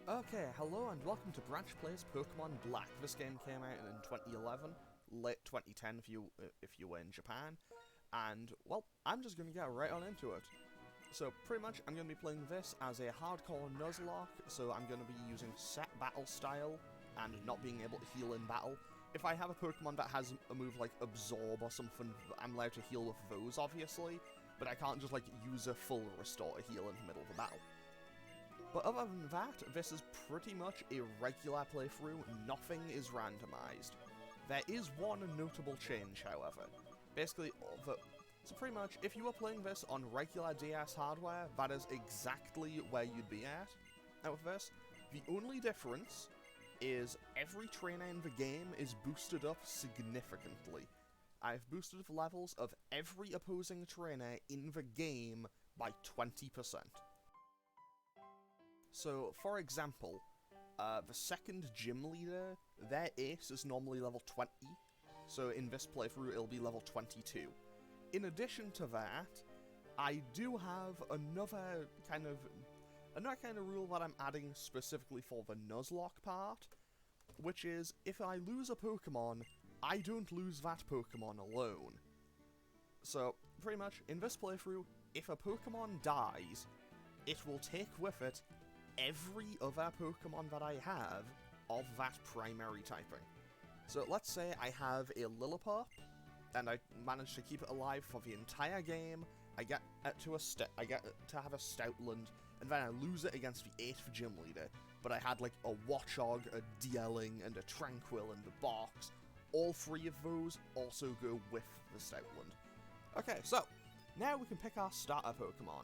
Okay, hello and welcome to Branch Plays Pokemon Black. This game came out in 2011, late 2010 if you were in Japan, and, well, I'm just going to get right on into it. So, pretty much, I'm going to be playing this as a hardcore Nuzlocke, so I'm going to be using set battle style, and not being able to heal in battle. If I have a Pokemon that has a move like Absorb or something, I'm allowed to heal with those, obviously, but I can't just, like, use a full restore to heal in the middle of the battle. But other than that, this is pretty much a regular playthrough, nothing is randomised. There is one notable change, however. Basically, so pretty much, if you were playing this on regular DS hardware, that is exactly where you'd be at with this. The only difference is every trainer in the game is boosted up significantly. I've boosted the levels of every opposing trainer in the game by 20%. So, for example, the second gym leader, their ace is normally level 20, so in this playthrough it'll be level 22. In addition to that, I do have another kind of rule that I'm adding specifically for the Nuzlocke part, which is, if I lose a Pokemon, I don't lose that Pokemon alone. So, pretty much, in this playthrough, if a Pokemon dies, it will take with it every other Pokemon that I have of that primary typing. So let's say I have a Lillipup, and I manage to keep it alive for the entire game. I get to have a Stoutland, and then I lose it against the 8th gym leader. But I had like a Watchog, a Dielling, and a Tranquill in the box. All three of those also go with the Stoutland. Okay, so now we can pick our starter Pokemon.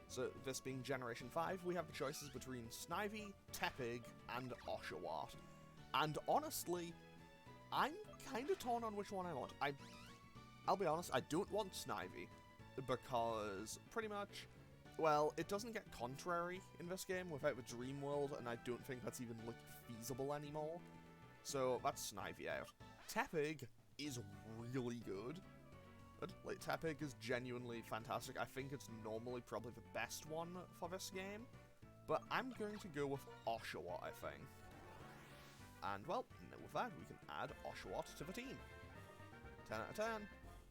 So, this being Generation 5, we have the choices between Snivy, Tepig, and Oshawott. And honestly, I'm kind of torn on which one I want. I'll be honest, I don't want Snivy, because pretty much, well, it doesn't get Contrary in this game without the Dream World, and I don't think that's even, like, feasible anymore. So, that's Snivy out. Tepig is really good. Like, Tepig is genuinely fantastic. I think it's normally probably the best one for this game. But I'm going to go with Oshawott, I think. And, well, with that, we can add Oshawott to the team. 10 out of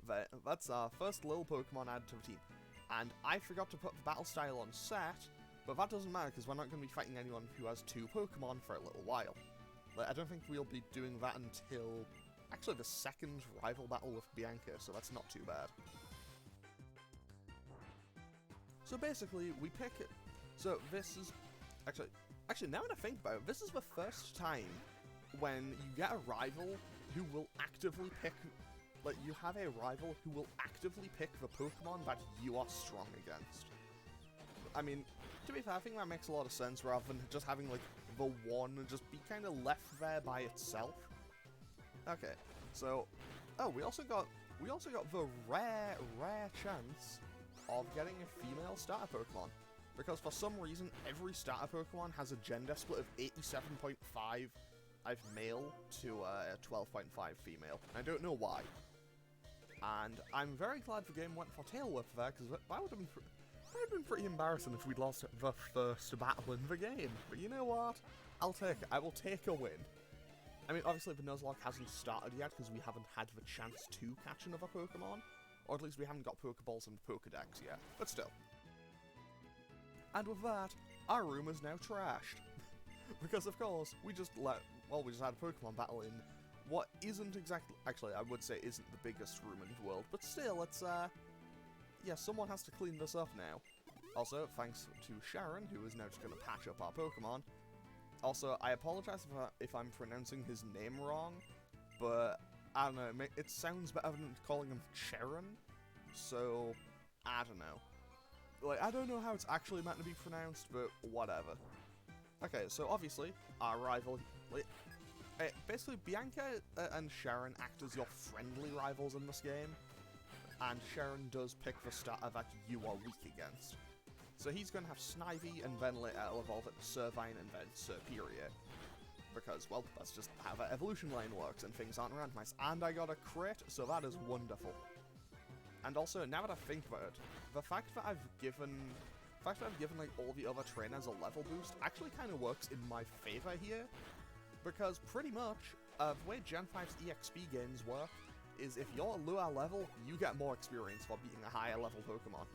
10. That's our first little Pokemon added to the team. And I forgot to put the battle style on set, but that doesn't matter because we're not going to be fighting anyone who has 2 Pokemon for a little while. Like, I don't think we'll be doing that until actually the second rival battle with Bianca, so that's not too bad. So basically, we pick it. So this is actually now that I think about it, this is the first time when you get a rival who will actively pick. Like, you have a rival who will actively pick the Pokemon that you are strong against. I mean, to be fair, I think that makes a lot of sense rather than just having like the one just be kind of left there by itself. Okay, so, oh, we also got the rare chance of getting a female starter Pokemon, because for some reason every starter Pokemon has a gender split of 87.5 male to 12.5 female. I don't know why, and I'm very glad the game went for Tail Whip there, because that would have been pretty embarrassing if we'd lost the first battle in the game. But you know what? I will take a win. I mean, obviously the Nuzlocke hasn't started yet because we haven't had the chance to catch another Pokemon, or at least we haven't got Pokeballs and Pokedex yet, but still. And with that, our room is now trashed. Because of course, we just had a Pokemon battle in what isn't exactly, actually I would say isn't the biggest room in the world, but still, it's, yeah, someone has to clean this up now. Also, thanks to Sharon, who is now just going to patch up our Pokemon. Also, I apologize if I'm pronouncing his name wrong, but I don't know, it sounds better than calling him Sharon, so I don't know. Like, I don't know how it's actually meant to be pronounced, but whatever. Okay, so obviously, our rival, basically Bianca and Sharon act as your friendly rivals in this game, and Sharon does pick the starter that you are weak against. So he's going to have Snivy, and then later it'll evolve it to Servine and then Serperior. Because, well, that's just how that evolution line works, and things aren't randomized. And I got a crit, so that is wonderful. And also, now that I think about it, the fact that I've given The fact that I've given like all the other trainers a level boost actually kind of works in my favor here, because pretty much the way Gen 5's EXP gains work is if you're lower level, you get more experience for being a higher level Pokemon.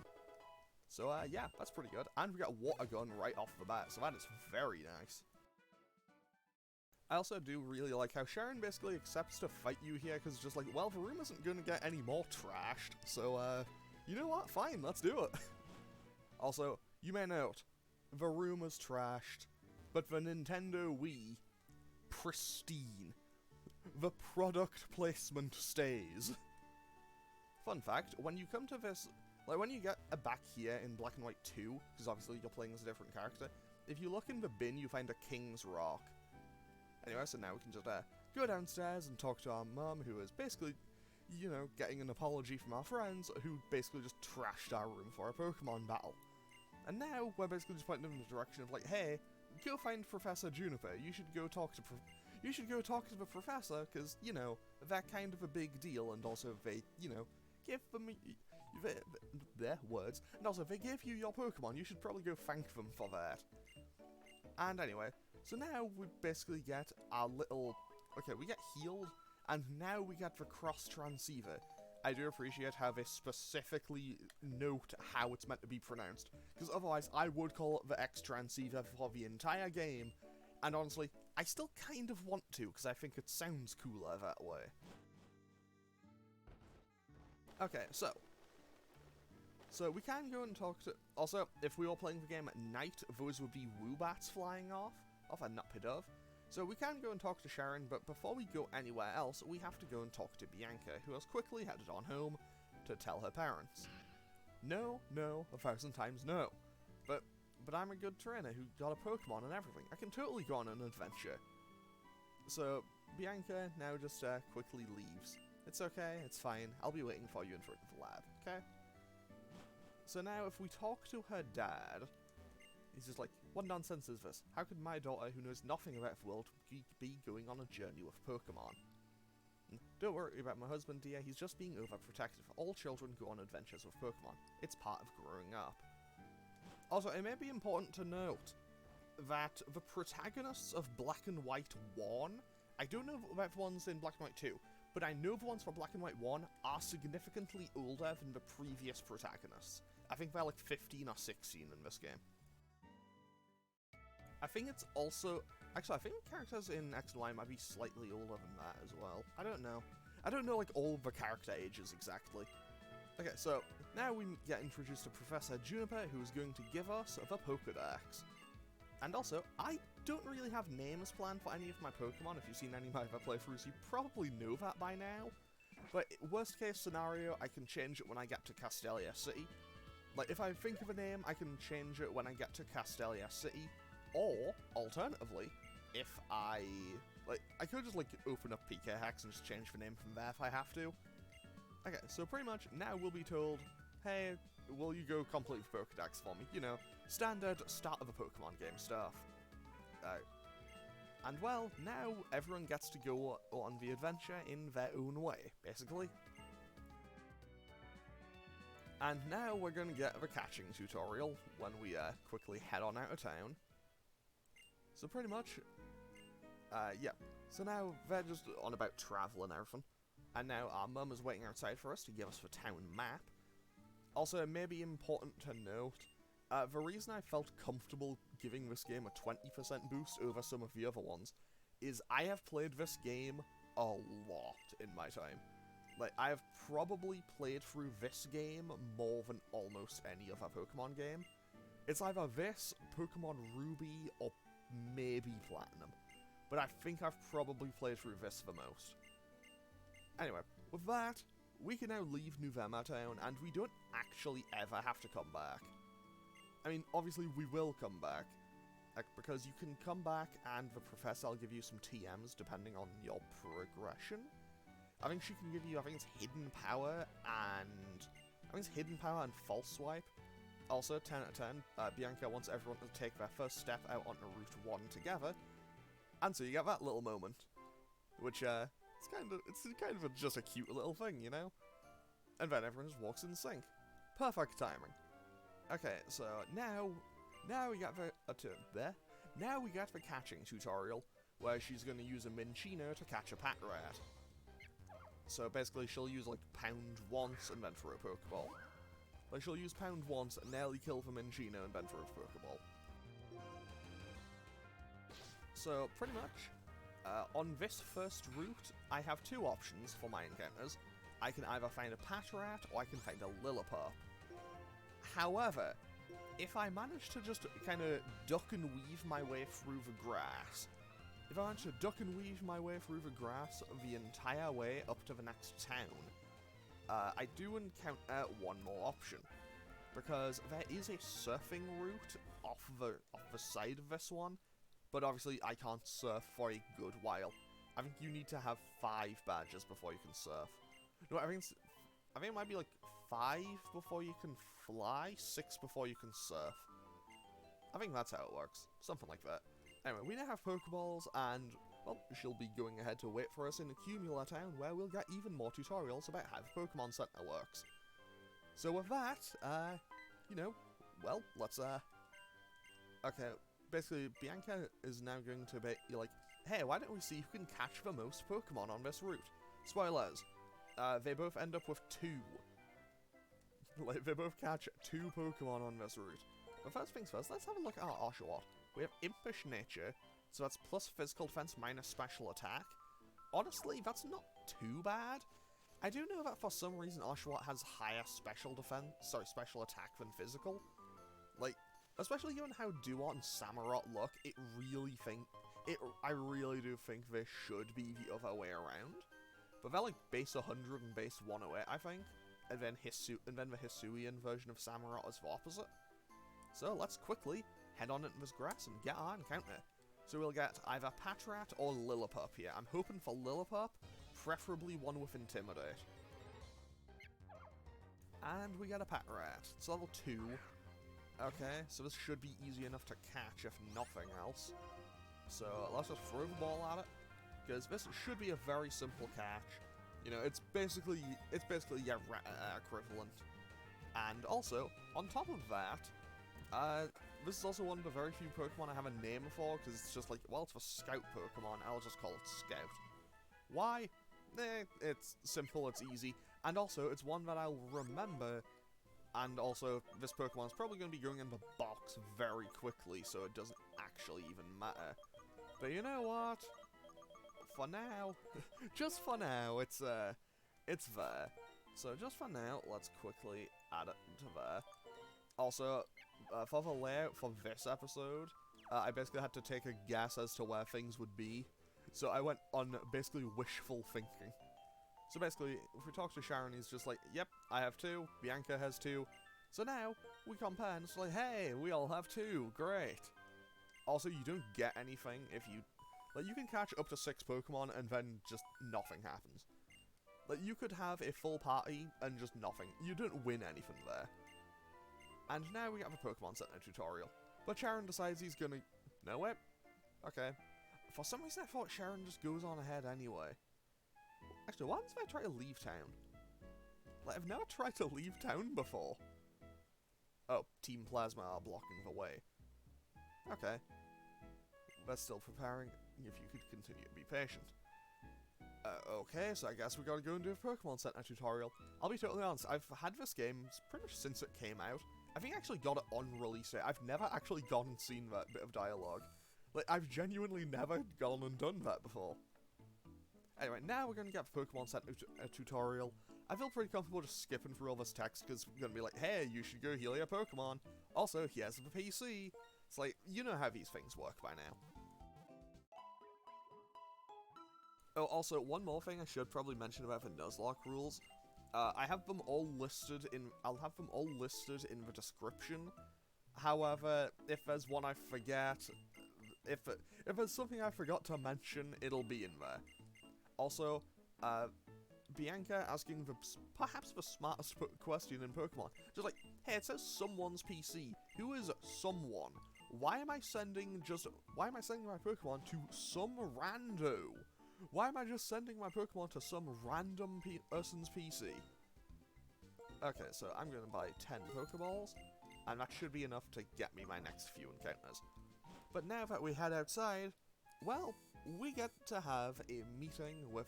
So yeah, that's pretty good. And we got Water Gun right off the bat, so that is very nice. I also do really like how Sharon basically accepts to fight you here, because it's just like, well, the room isn't going to get any more trashed, so you know what, fine, let's do it. Also, you may note, the room is trashed, but the Nintendo Wii, pristine. The product placement stays. Fun fact, when you come to this, like when you get back here in Black and White 2, because obviously you're playing as a different character, if you look in the bin, you find a King's Rock. Anyway, so now we can just go downstairs and talk to our mum, who is basically, you know, getting an apology from our friends, who basically just trashed our room for a Pokemon battle. And now, we're basically just pointing them in the direction of like, hey, go find Professor Juniper, you should go talk to the professor, because, you know, they're kind of a big deal, and also they, you know, give them their words, and also if they give you your Pokemon, you should probably go thank them for that. And anyway, so now we basically get our little, okay, we get healed, and now we get the cross transceiver. I do appreciate how they specifically note how it's meant to be pronounced, because otherwise I would call it the X transceiver for the entire game, and honestly, I still kind of want to, because I think it sounds cooler that way. Okay, so we can go and talk to... Also, if we were playing the game at night, those would be Woobats flying off and not Pidove. So we can go and talk to Sharon, but before we go anywhere else, we have to go and talk to Bianca, who has quickly headed on home to tell her parents. No, 1,000 times no. But I'm a good trainer who got a Pokemon and everything. I can totally go on an adventure. So Bianca now just quickly leaves. It's okay, it's fine. I'll be waiting for you in front of the lab, okay? So now if we talk to her dad, he's just like, what nonsense is this? How could my daughter, who knows nothing about the world, be going on a journey with Pokemon? Don't worry about my husband, dear. He's just being overprotective. All children go on adventures with Pokemon. It's part of growing up. Also, it may be important to note that the protagonists of Black and White 1, I don't know about the ones in Black and White 2, but I know the ones for Black and White 1 are significantly older than the previous protagonists. I think they're like 15 or 16 in this game. I think it's also... Actually, I think characters in X and Y might be slightly older than that as well. I don't know. I don't know, like, all the character ages exactly. Okay, so now we get introduced to Professor Juniper, who is going to give us the Pokédex. And also, I don't really have names planned for any of my Pokemon. If you've seen any of my other playthroughs, you probably know that by now. But worst case scenario, I can change it when I get to Castelia City. Like, if I think of a name, I can change it when I get to Castelia City. Or, alternatively, if I could just, like, open up PK Hex and just change the name from there if I have to. Okay, so pretty much, now we'll be told, hey, will you go complete the Pokédex for me? You know, standard start of a Pokemon game stuff. And well, now everyone gets to go on the adventure in their own way, basically. And now we're going to get the catching tutorial when we quickly head on out of town. So pretty much, yeah. So now they're just on about travel and everything. And now our mum is waiting outside for us to give us the town map. Also, it may be important to note, the reason I felt comfortable giving this game a 20% boost over some of the other ones is I have played this game a lot in my time. Like, I have probably played through this game more than almost any other Pokemon game. It's either this, Pokemon Ruby, or maybe Platinum. But I think I've probably played through this the most. Anyway, with that, we can now leave Nuvema Town, and we don't actually ever have to come back. I mean, obviously we will come back, because you can come back and the professor will give you some TMs depending on your progression. I think she can give you, I think it's Hidden Power and False Swipe. Also, 10 out of 10, Bianca wants everyone to take their first step out onto Route 1 together. And so you get that little moment, which, it's kind of just a cute little thing, you know? And then everyone just walks in sync. Perfect timing. Okay, so now we got the catching tutorial, where she's going to use a Minccino to catch a Patrat. So basically she'll use like pound once and then throw a Pokeball. Like she'll use pound once, nearly kill the Minccino and then throw a Pokeball. So pretty much, on this first route, I have two options for my encounters. I can either find a Patrat or I can find a Lillipup. However, if I manage to just kind of duck and weave my way through the grass, the entire way up to the next town, I do encounter one more option. Because there is a surfing route off the side of this one, but obviously I can't surf for a good while. I think you need to have 5 badges before you can surf. No, I think it might be like 5 before you can fly, 6 before you can surf. I think that's how it works. Something like that. Anyway, we now have Pokeballs, and, well, she'll be going ahead to wait for us in Accumula Town, where we'll get even more tutorials about how the Pokemon Center works. So with that, you know, well, let's, okay, basically, Bianca is now going to be like, hey, why don't we see who can catch the most Pokemon on this route? Spoilers, they both end up with 2. Like, they both catch 2 Pokemon on this route. But first things first, let's have a look at our Oshawott. We have Impish Nature, so that's plus physical defense minus special attack. Honestly, that's not too bad. I do know that for some reason Oshawott has higher special attack than physical. Like, especially given how Duot and Samurott look, I really do think they should be the other way around. But they're like base 100 and base 108, I think. And then the Hisuian version of Samurott is the opposite. So let's quickly head on into this grass and get our encounter. So we'll get either Patrat or Lillipup here. I'm hoping for Lillipup, preferably one with Intimidate. And we get a Patrat. It's level 2. Okay, so this should be easy enough to catch, if nothing else. So let's just throw the ball at it, because this should be a very simple catch. You know, it's basically your equivalent. And also, on top of that, this is also one of the very few Pokemon I have a name for, because it's just like, well, it's a Scout Pokemon, I'll just call it Scout. Why? It's simple, it's easy, and also, it's one that I'll remember, and also, this Pokemon's probably going to be going in the box very quickly, so it doesn't actually even matter. But you know what? For now, just for now, it's there. So just for now, let's quickly add it to there. Also, for the layout for this episode, I basically had to take a guess as to where things would be. So I went on basically wishful thinking. So basically, if we talk to Sharon, he's just like, yep, I have 2, Bianca has 2. So now, we compare and it's like, hey, we all have 2, great. Also, you don't get anything if you... Like, you can catch up to 6 Pokemon and then just nothing happens. Like, you could have a full party and just nothing. You don't win anything there. And now we have a Pokemon Center tutorial. But Sharon decides he's gonna... No, wait. Okay. For some reason I thought Sharon just goes on ahead anyway. Actually, what happens if I try to leave town? Like, I've never tried to leave town before. Oh, Team Plasma are blocking the way. Okay. They're still preparing. If you could continue to be patient. Okay, so I guess we gotta go and do a Pokemon Center tutorial. I'll be totally honest, I've had this game pretty much since it came out. I think I actually got it on release day. I've never actually gone and seen that bit of dialogue. Like, I've genuinely never gone and done that before. Anyway, now we're gonna get the Pokemon Center tutorial. I feel pretty comfortable just skipping through all this text, because we're gonna be like, hey, you should go heal your Pokemon. Also, here's the PC. It's like, you know how these things work by now. Oh, also, one more thing I should probably mention about the Nuzlocke rules. I'll have them all listed in the description. However, if there's one I forget, if there's something I forgot to mention, it'll be in there. Also, Bianca asking perhaps the smartest question in Pokemon. Just like, hey, it says someone's PC. Who is someone? Why am I sending my Pokemon to some rando? Why am I just sending my Pokemon to some random person's PC? Okay, so I'm gonna buy 10 Pokeballs, and that should be enough to get me my next few encounters. But now that we head outside, well, we get to have a meeting with,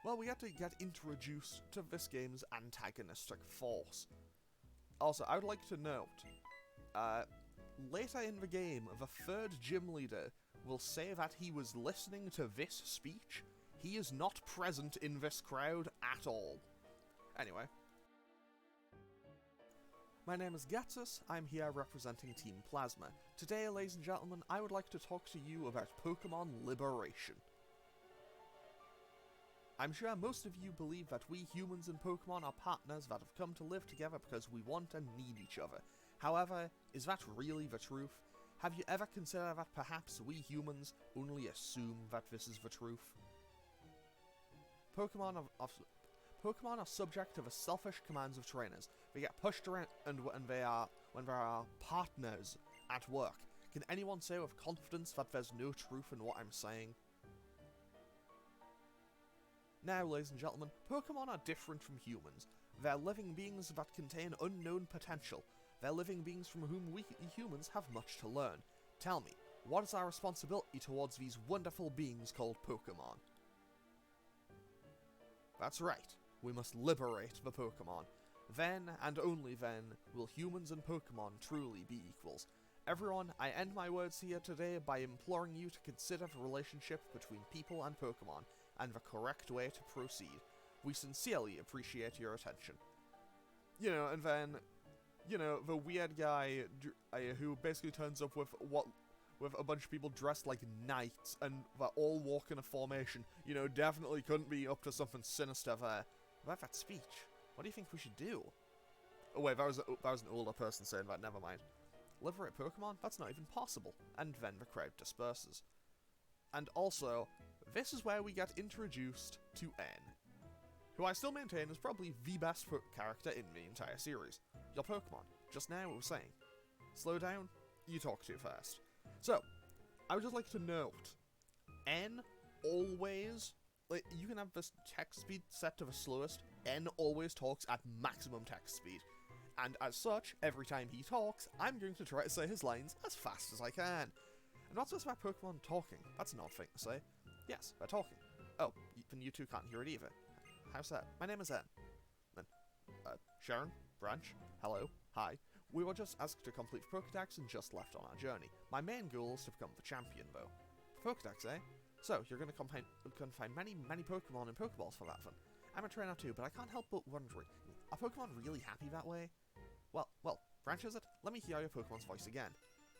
well, we get to get introduced to this game's antagonistic force. Also, I would like to note, later in the game, the third gym leader will say that he was listening to this speech. He is not present in this crowd at all. Anyway. My name is Getsus, I'm here representing Team Plasma. Today, ladies and gentlemen, I would like to talk to you about Pokemon Liberation. I'm sure most of you believe that we humans and Pokemon are partners that have come to live together because we want and need each other. However, is that really the truth? Have you ever considered that perhaps we humans only assume that this is the truth? Pokemon are subject to the selfish commands of trainers. They get pushed around and when there are partners at work. Can anyone say with confidence that there's no truth in what I'm saying? Now, ladies and gentlemen, Pokemon are different from humans. They're living beings that contain unknown potential. They're living beings from whom we humans have much to learn. Tell me, what is our responsibility towards these wonderful beings called Pokemon? That's right, we must liberate the Pokemon. Then, and only then, will humans and Pokemon truly be equals. Everyone, I end my words here today by imploring you to consider the relationship between people and Pokemon, and the correct way to proceed. We sincerely appreciate your attention. You know, and then, you know, the weird guy who basically turns up with a bunch of people dressed like knights, and they're all walk in a formation, you know, definitely couldn't be up to something sinister there. About that speech, what do you think we should do? Oh wait, that was an older person saying that, never mind. Liberate Pokemon? That's not even possible. And then the crowd disperses. And also, this is where we get introduced to N, who I still maintain is probably the best character in the entire series. Your Pokemon. Just now it was saying, slow down, you talk too fast. So, I would just like to note, N always, like, you can have this text speed set to the slowest, N always talks at maximum text speed. And as such, every time he talks, I'm going to try to say his lines as fast as I can. And not just about Pokemon talking, that's an odd thing to say. Yes, they're talking. Oh, then you two can't hear it either. How's that? My name is N. Then, Sharon, Branch, hello, hi. We were just asked to complete the Pokédex and just left on our journey. My main goal is to become the champion, though. Pokédex, eh? So, you're going to find many Pokemon and Pokeballs for that fun. I'm a trainer too, but I can't help but wondering, are Pokemon really happy that way? Well, Branch is it? Let me hear your Pokemon's voice again.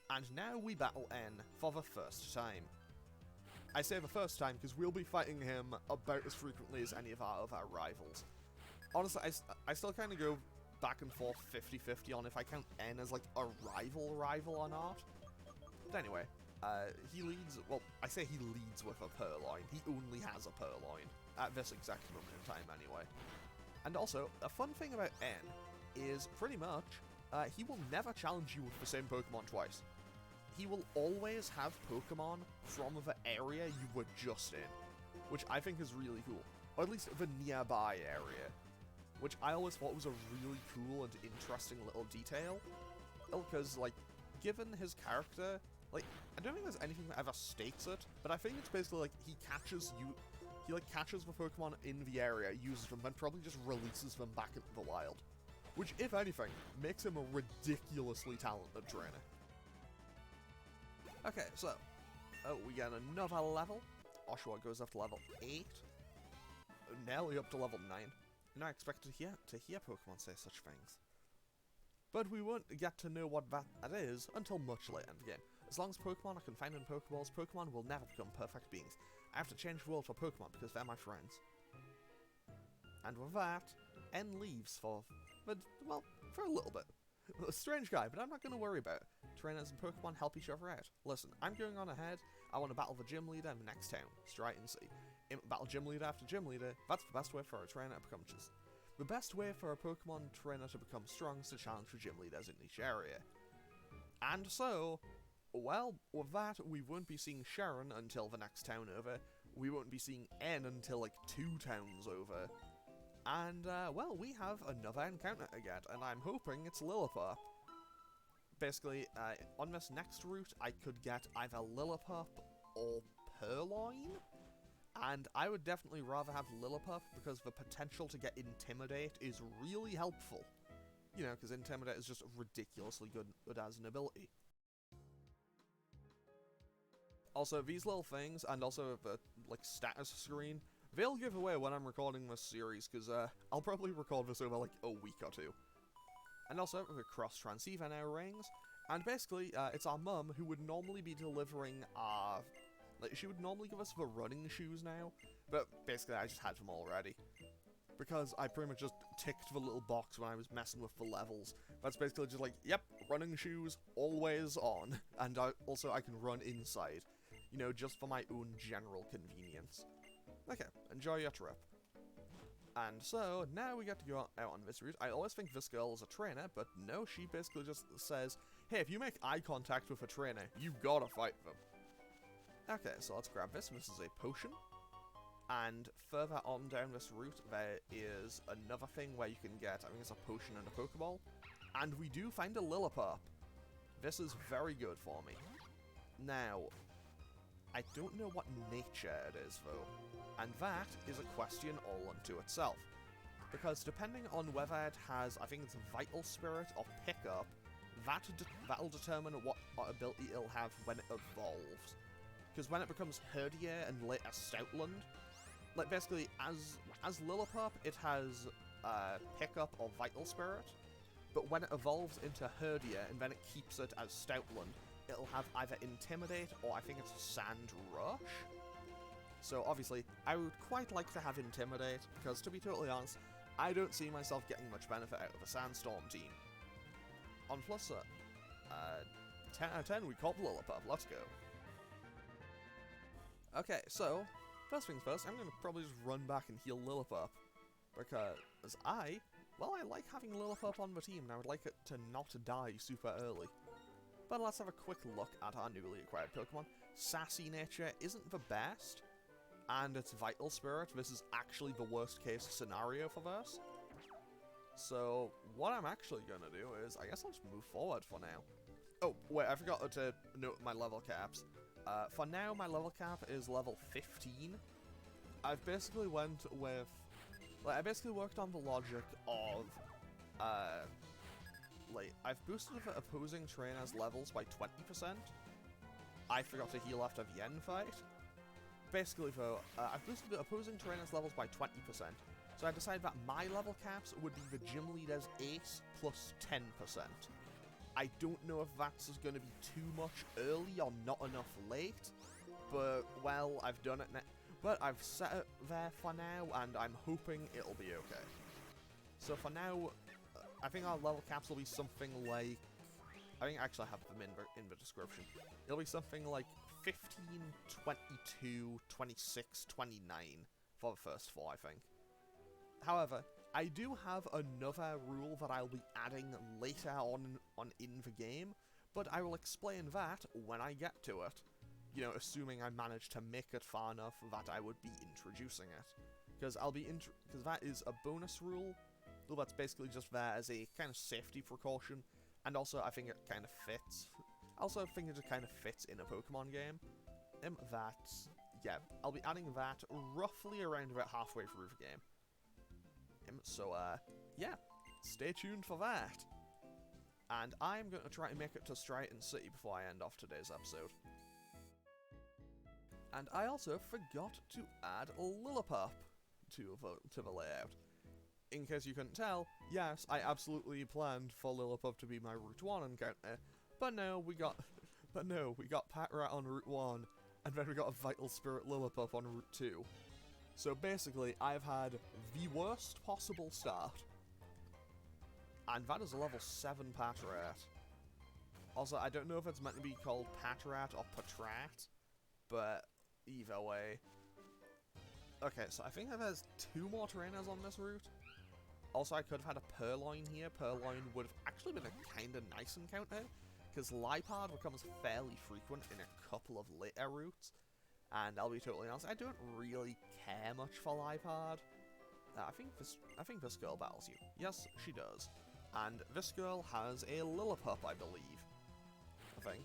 And now we battle N for the first time. I say the first time because we'll be fighting him about as frequently as any of our other rivals. Honestly, I still kind of go back and forth 50-50 on if I count N as like a rival or not. But anyway, he leads, well, I say he leads with a Purloin. He only has a Purloin at this exact moment in time anyway. And also, a fun thing about N is pretty much, he will never challenge you with the same Pokemon twice. He will always have Pokemon from the area you were just in, which I think is really cool. Or at least the nearby area, which I always thought was a really cool and interesting little detail. Because, like, given his character, like, I don't think there's anything that ever states it, but I think it's basically like he catches the Pokemon in the area, uses them, then probably just releases them back into the wild. Which, if anything, makes him a ridiculously talented trainer. Okay, so, we get another level. Oshawott goes up to level 8. Nearly up to level 9. You're not expected to hear Pokemon say such things. But we won't get to know what that is until much later in the game. As long as Pokemon are confined in Pokeballs, Pokemon will never become perfect beings. I have to change the world for Pokemon because they're my friends. And with that, N leaves for a little bit. A strange guy, but I'm not going to worry about it. Trainers and Pokemon help each other out. Listen, I'm going on ahead. I want to battle the gym leader in the next town. Straight and see. Battle gym leader after gym leader. That's the best way for a trainer to become just. The best way for a Pokemon trainer to become strong is to challenge the gym leaders in each area. And so, well, with that, we won't be seeing Sharon until the next town over. We won't be seeing N until like 2 towns over. And, well, we have another encounter again, and I'm hoping it's Lillipup. basically, on this next route, I could get either Lillipup or Purloin, and I would definitely rather have Lillipup because the potential to get Intimidate is really helpful. You know, because Intimidate is just ridiculously good as an ability. Also, these little things, and also the, like, status screen, they'll give away when I'm recording this series, because I'll probably record this over, like, a week or two. And also, the cross-transceiver now rings, and basically, it's our mum who would normally be delivering our... Like, she would normally give us the running shoes now, but basically I just had them already. Because I pretty much just ticked the little box when I was messing with the levels. That's basically just like, yep, running shoes, always on. And I can run inside. You know, just for my own general convenience. Okay, enjoy your trip. And so, now we get to go out on this route. I always think this girl is a trainer, but no, she basically just says, hey, if you make eye contact with a trainer, you gotta fight them. Okay, so let's grab this. This is a potion. And further on down this route, there is another thing where you can get, I think it's a potion and a Pokeball. And we do find a Lillipup. This is very good for me. Now, I don't know what nature it is, though. And that is a question all unto itself. Because depending on whether it has, I think it's Vital Spirit or Pickup, that'll determine what ability it'll have when it evolves. Because when it becomes Herdier and later Stoutland, like basically as Lillipup, it has Pickup or Vital Spirit, but when it evolves into Herdier and then it keeps it as Stoutland, it'll have either Intimidate or I think it's Sand Rush. So obviously, I would quite like to have Intimidate, because to be totally honest, I don't see myself getting much benefit out of a Sandstorm team. On plus side, 10 out of 10, we caught Lillipup, let's go. Okay, so, first things first, I'm going to probably just run back and heal Lillipup, because I like having Lillipup on the team, and I would like it to not die super early. But let's have a quick look at our newly acquired Pokemon. Sassy Nature isn't the best, and it's Vital Spirit. This is actually the worst case scenario for this. So, what I'm actually going to do is, I guess I'll just move forward for now. Oh, wait, I forgot to note my level caps. For now, my level cap is level 15. I've basically went with... Like, I basically worked on the logic of... like, I've boosted the opposing trainers' levels by 20%. I forgot to heal after the end fight. Basically, though, I've boosted the opposing trainers' levels by 20%. So I decided that my level caps would be the gym leader's ace plus 10%. I don't know if that's going to be too much early or not enough late, but, well, I've done it now. But I've set it there for now, and I'm hoping it'll be okay. So for now, I think our level caps will be something like... I think I actually have them in the description. It'll be something like 15, 22, 26, 29 for the first four, I think. However, I do have another rule that I'll be adding later on in the game, but I will explain that when I get to it. You know, assuming I manage to make it far enough that I would be introducing it. Because because that is a bonus rule. Well, that's basically just there as a kind of safety precaution, and also I think it kind of fits. I also think it just kind of fits in a Pokemon game. Yeah, I'll be adding that roughly around about halfway through the game. So, yeah, stay tuned for that. And I'm going to try to make it to Striaton City before I end off today's episode. And I also forgot to add Lillipup to the layout. In case you couldn't tell, yes, I absolutely planned for Lillipup to be my Route 1 encounter, but no, we got Patrat on Route 1, and then we got a Vital Spirit Lillipup on Route 2. So basically, I've had the worst possible start. And that is a level 7 Patrat. Also, I don't know if it's meant to be called Patrat or Patrat, but either way. Okay, so I think there's 2 more trainers on this route. Also, I could have had a Purloin here. Purloin would have actually been a kind of nice encounter, because Lipard becomes fairly frequent in a couple of later routes. And I'll be totally honest, I don't really care much for Lipard. I think this girl battles you. Yes, she does. And this girl has a Lillipup, I believe. I think.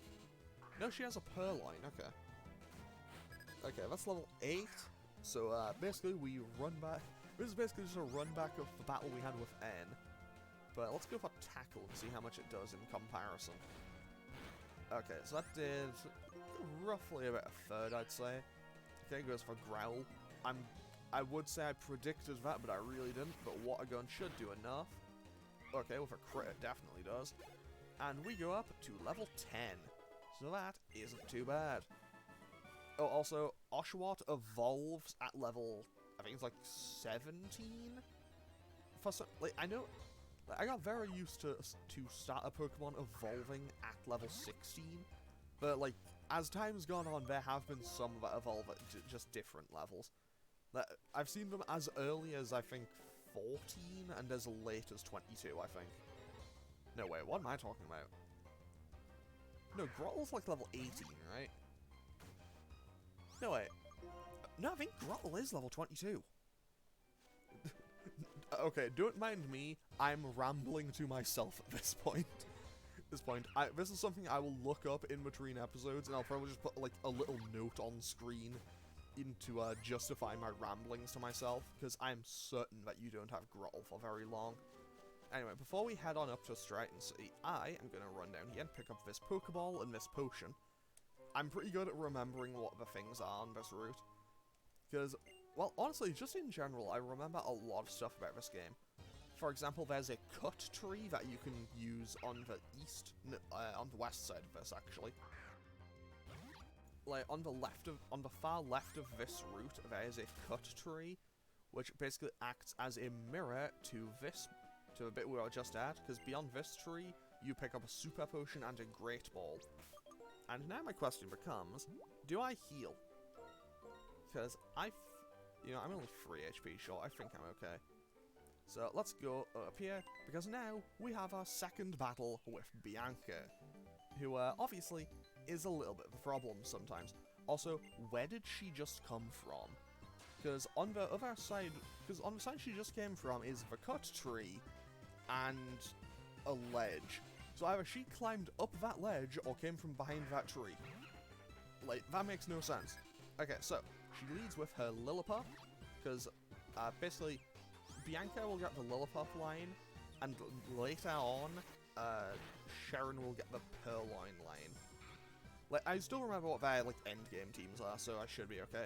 No, she has a Purloin, okay. Okay, that's level 8. So, basically, we run back. This is basically just a run back of the battle we had with N. But let's go for Tackle and see how much it does in comparison. Okay, so that did roughly about a third, I'd say. Okay, goes for Growl. I would say I predicted that, but I really didn't. But Water Gun should do enough. Okay, with a crit, it definitely does. And we go up to level 10. So that isn't too bad. Oh, also, Oshawott evolves at level, I think it's like 17? For some, like, I know, like, I got very used to starter Pokemon evolving at level 16. But, like, as time's gone on, there have been some that evolve at just different levels. I've seen them as early as, I think, 14, and as late as 22, I think. No, wait, what am I talking about? No, Grottle's like level 18, right? No, wait. No, I think Grottle is level 22. Okay, don't mind me. I'm rambling to myself at this point. This is something I will look up in between episodes, and I'll probably just put, like, a little note on screen to justify my ramblings to myself, because I'm certain that you don't have Grottle for very long. Anyway, before we head on up to Striaton City, I am going to run down here and pick up this Pokeball and this potion. I'm pretty good at remembering what the things are on this route. Because, well, honestly, just in general, I remember a lot of stuff about this game. For example, there's a cut tree that you can use on the on the west side of this, actually. Like, on the far left of this route, there is a cut tree, which basically acts as a mirror to the bit we were just at, because beyond this tree, you pick up a Super Potion and a Great Ball. And now my question becomes, do I heal? Because I'm only 3 HP short, I think I'm okay. So let's go up here, because now we have our second battle with Bianca, who obviously is a little bit of a problem sometimes. Also, where did she just come from? Because on the other side, on the side she just came from is the cut tree and a ledge. So either she climbed up that ledge or came from behind that tree. Like, that makes no sense. Okay, so she leads with her Lillipup, because basically Bianca will get the Lillipup line, and later on, Sharon will get the Purloin line. Like, I still remember what their, like, endgame teams are, so I should be okay.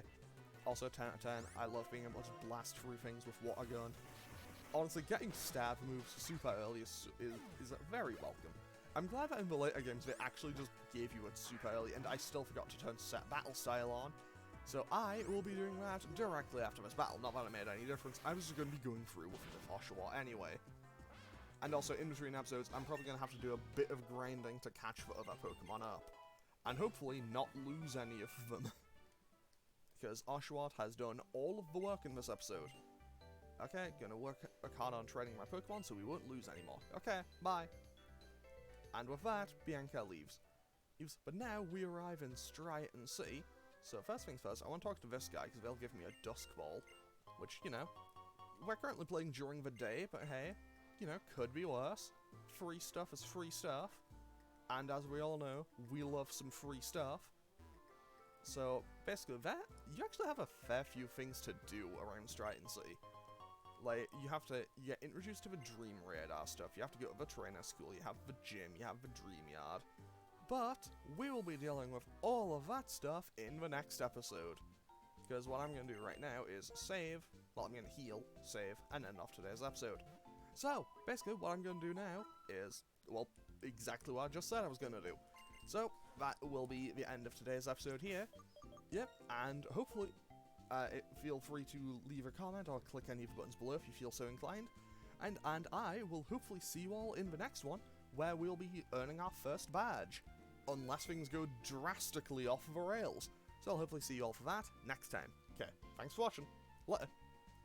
Also, 10 out of 10, I love being able to blast through things with Water Gun. Honestly, getting stab moves super early is very welcome. I'm glad that in the later games they actually just gave you it super early, and I still forgot to turn set battle style on. So I will be doing that directly after this battle. Not that it made any difference, I was just going to be going through with Oshawott anyway. And also, in between episodes, I'm probably going to have to do a bit of grinding to catch the other Pokemon up. And hopefully not lose any of them. Because Oshawott has done all of the work in this episode. Okay, gonna work hard on training my Pokemon so we won't lose anymore. Okay, bye. And with that, Bianca leaves. But now we arrive in Striaton City. So first things first, I want to talk to this guy because they'll give me a Dusk Ball. Which, you know, we're currently playing during the day, but hey, you know, could be worse. Free stuff is free stuff. And as we all know, we love some free stuff. So, basically, you actually have a fair few things to do around Striaton City. Like, you get introduced to the Dream Radar stuff, you have to go to the trainer school, you have the gym, you have the Dream Yard. But, we will be dealing with all of that stuff in the next episode. Because what I'm going to do right now is save, well, I'm going to heal, save, and end off today's episode. So, basically, what I'm going to do now is, well, exactly what I just said I was going to do. So, that will be the end of today's episode here. Yep, and hopefully, feel free to leave a comment or click any of the buttons below if you feel so inclined. And I will hopefully see you all in the next one, where we'll be earning our first badge. Unless things go drastically off the rails. So I'll hopefully see you all for that next time. Okay, thanks for watching. Later.